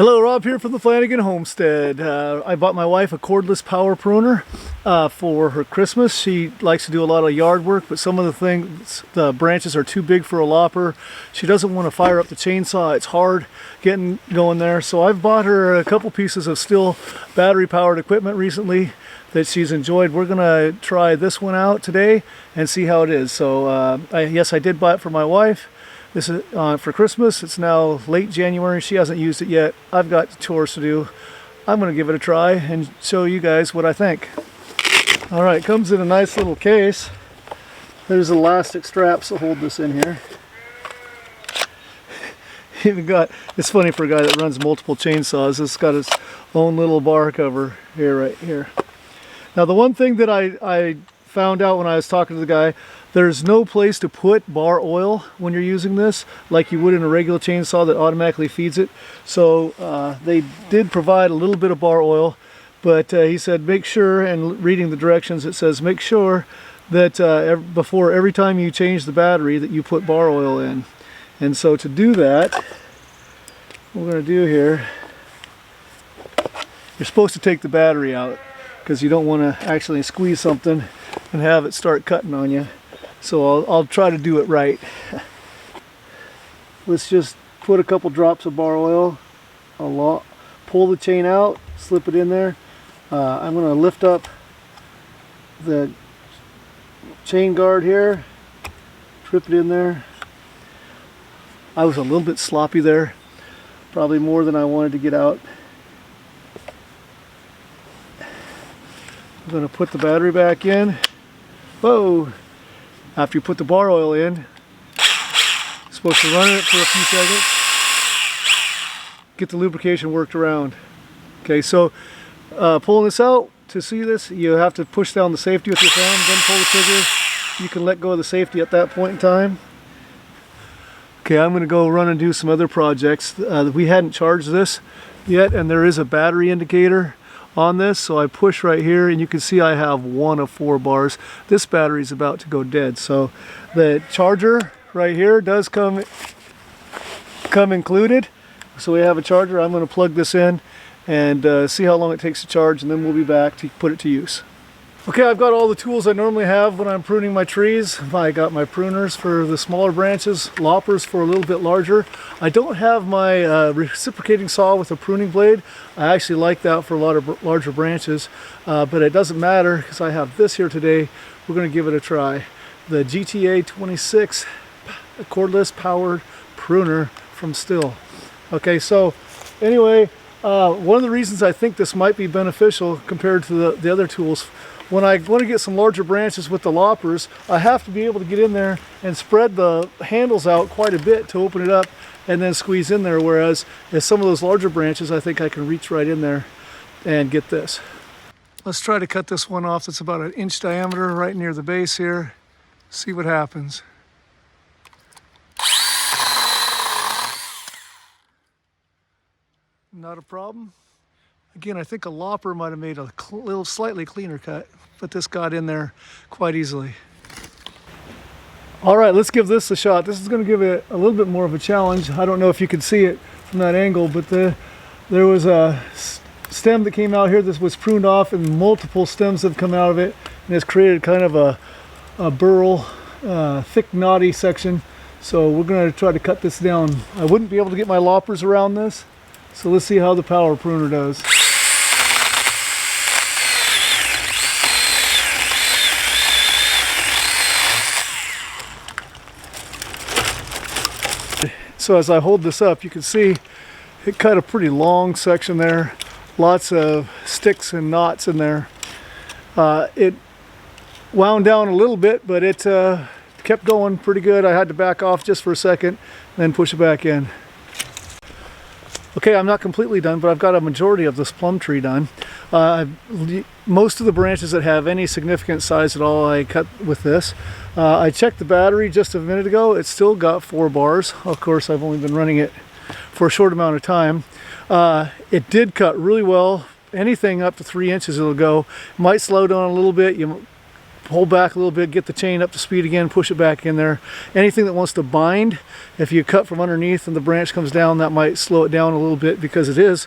Hello, Rob here from the Flanagan Homestead. I bought my wife a cordless power pruner for her Christmas. She likes to do a lot of yard work, but some of the branches are too big for a lopper. She doesn't want to fire up the chainsaw. It's hard getting going there. So I've bought her a couple pieces of Stihl battery powered equipment recently that she's enjoyed. We're gonna try this one out today and see how it is. So yes, I did buy it for my wife. This is for Christmas. It's now late January. She hasn't used it yet. I've got chores to do. I'm going to give it a try and show you guys what I think. All right, it comes in a nice little case. There's elastic straps to hold this in here. Even got, it's funny for a guy that runs multiple chainsaws. It's got its own little bar cover here, right here. Now the one thing that I found out when I was talking to the guy, there's no place to put bar oil when you're using this like you would in a regular chainsaw that automatically feeds it. So they did provide a little bit of bar oil, but he said make sure, and reading the directions it says make sure that before every time you change the battery that you put bar oil in. And so to do that, what we're going to do here, you're supposed to take the battery out because you don't want to actually squeeze something and have it start cutting on you. So I'll try to do it right. Let's just put a couple drops of bar oil, pull the chain out, slip it in there. I'm going to lift up the chain guard here, trip it in there. I was a little bit sloppy there, probably more than I wanted to get out. I'm going to put the battery back in. Whoa! After you put the bar oil in, you're supposed to run it for a few seconds, get the lubrication worked around. Okay, so pulling this out, to see this, you have to push down the safety with your thumb, then pull the trigger. You can let go of the safety at that point in time. Okay, I'm going to go run and do some other projects. We hadn't charged this yet, and there is a battery indicator on this, so I push right here and you can see I have 1 of 4 bars. This battery is about to go dead, so the charger right here does come included. So we have a charger. I'm going to plug this in and see how long it takes to charge, and then we'll be back to put it to use. Okay, I've got all the tools I normally have when I'm pruning my trees. I got my pruners for the smaller branches, loppers for a little bit larger. I don't have my reciprocating saw with a pruning blade. I actually like that for a lot of larger branches, but it doesn't matter because I have this here today. We're going to give it a try. The GTA 26 cordless powered pruner from Stihl. Okay, so anyway, one of the reasons I think this might be beneficial compared to the other tools, when I want to get some larger branches with the loppers, I have to be able to get in there and spread the handles out quite a bit to open it up and then squeeze in there, whereas if some of those larger branches, I think I can reach right in there and get this. Let's try to cut this one off that's about 1 inch diameter right near the base here. See what happens. Not a problem. Again, I think a lopper might have made a little slightly cleaner cut, but this got in there quite easily. All right, let's give this a shot. This is going to give it a little bit more of a challenge. I don't know if you can see it from that angle, but there was a stem that came out here. This was pruned off, and multiple stems have come out of it, and it's created kind of a burl, thick, knotty section. So we're going to try to cut this down. I wouldn't be able to get my loppers around this, so let's see how the power pruner does. So as I hold this up, you can see it cut a pretty long section there. Lots of sticks and knots in there. It wound down a little bit, but it kept going pretty good. I had to back off just for a second, then push it back in. Okay, I'm not completely done, but I've got a majority of this plum tree done. Most of the branches that have any significant size at all, I cut with this. I checked the battery just a minute ago. It's still got 4 bars. Of course, I've only been running it for a short amount of time. It did cut really well. Anything up to 3 inches it'll go. Might slow down a little bit. You pull back a little bit, get the chain up to speed again, push it back in there. Anything that wants to bind, if you cut from underneath and the branch comes down, that might slow it down a little bit because it is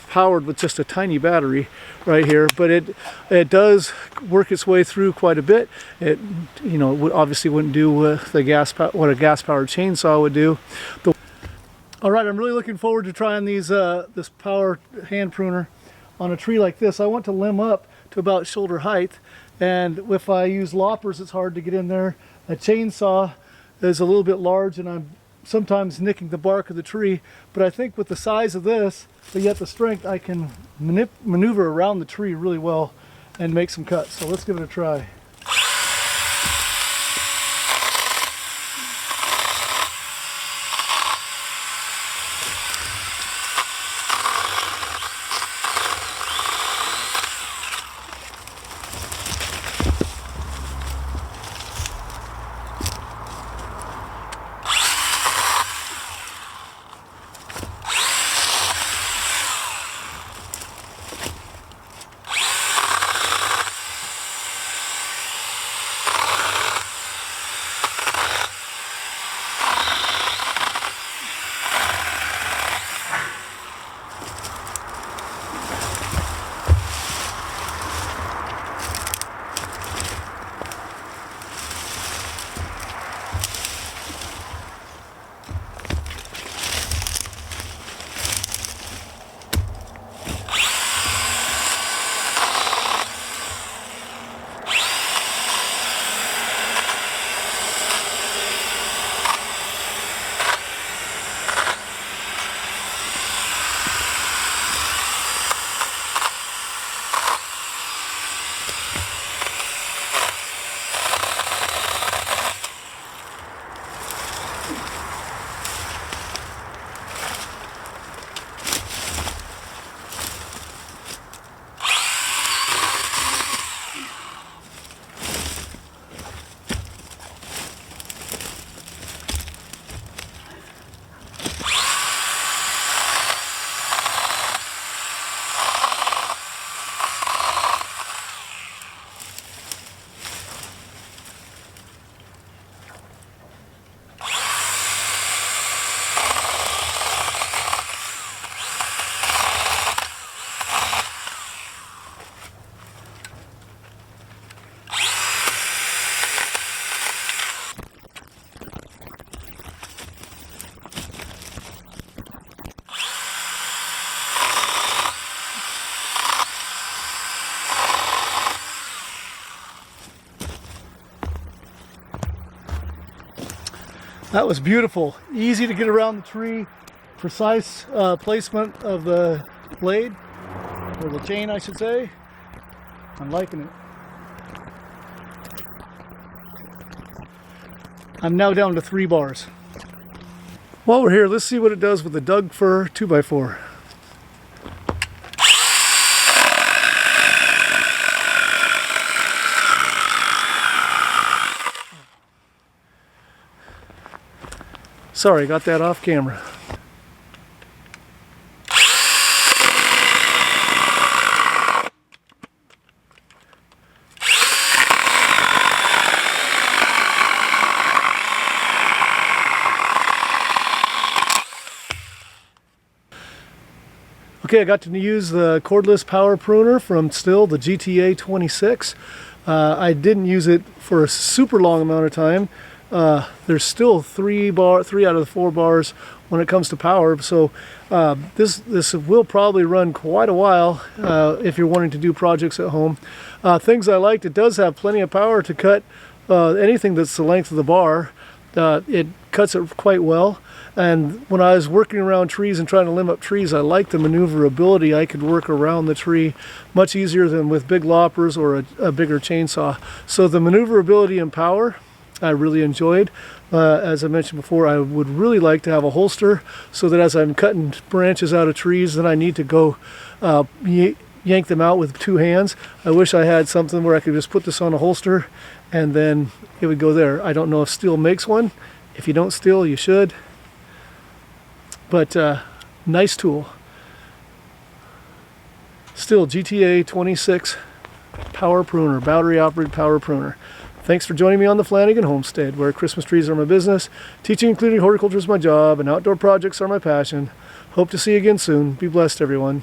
powered with just a tiny battery right here, but it does work its way through quite a bit. It, you know, obviously wouldn't do what a gas powered chainsaw would do. All right, I'm really looking forward to trying these this power hand pruner on a tree like this. I want to limb up to about shoulder height, and if I use loppers, it's hard to get in there. A chainsaw is a little bit large, and I'm sometimes nicking the bark of the tree, but I think with the size of this, but yet the strength, I can maneuver around the tree really well and make some cuts. So let's give it a try. That was beautiful. Easy to get around the tree. Precise placement of the blade, or the chain I should say. I'm liking it. I'm now down to 3 bars. While we're here, let's see what it does with the Doug Fir 2x4. Sorry, got that off camera. Okay, I got to use the cordless power pruner from Stihl, the GTA 26. I didn't use it for a super long amount of time. There's still 3 out of the 4 bars when it comes to power, so this will probably run quite a while if you're wanting to do projects at home. Things I liked, it does have plenty of power to cut anything that's the length of the bar. It cuts it quite well, and when I was working around trees and trying to limb up trees, I liked the maneuverability. I could work around the tree much easier than with big loppers or a bigger chainsaw. So the maneuverability and power I really enjoyed. As I mentioned before, I would really like to have a holster so that as I'm cutting branches out of trees that I need to go yank them out with 2 hands. I wish I had something where I could just put this on a holster and then it would go there. I don't know if Stihl makes one. If you don't Stihl, you should. But nice tool. Stihl GTA 26 power pruner, battery operated power pruner. Thanks for joining me on the Flanagan Homestead, where Christmas trees are my business, teaching including horticulture is my job, and outdoor projects are my passion. Hope to see you again soon. Be blessed, everyone.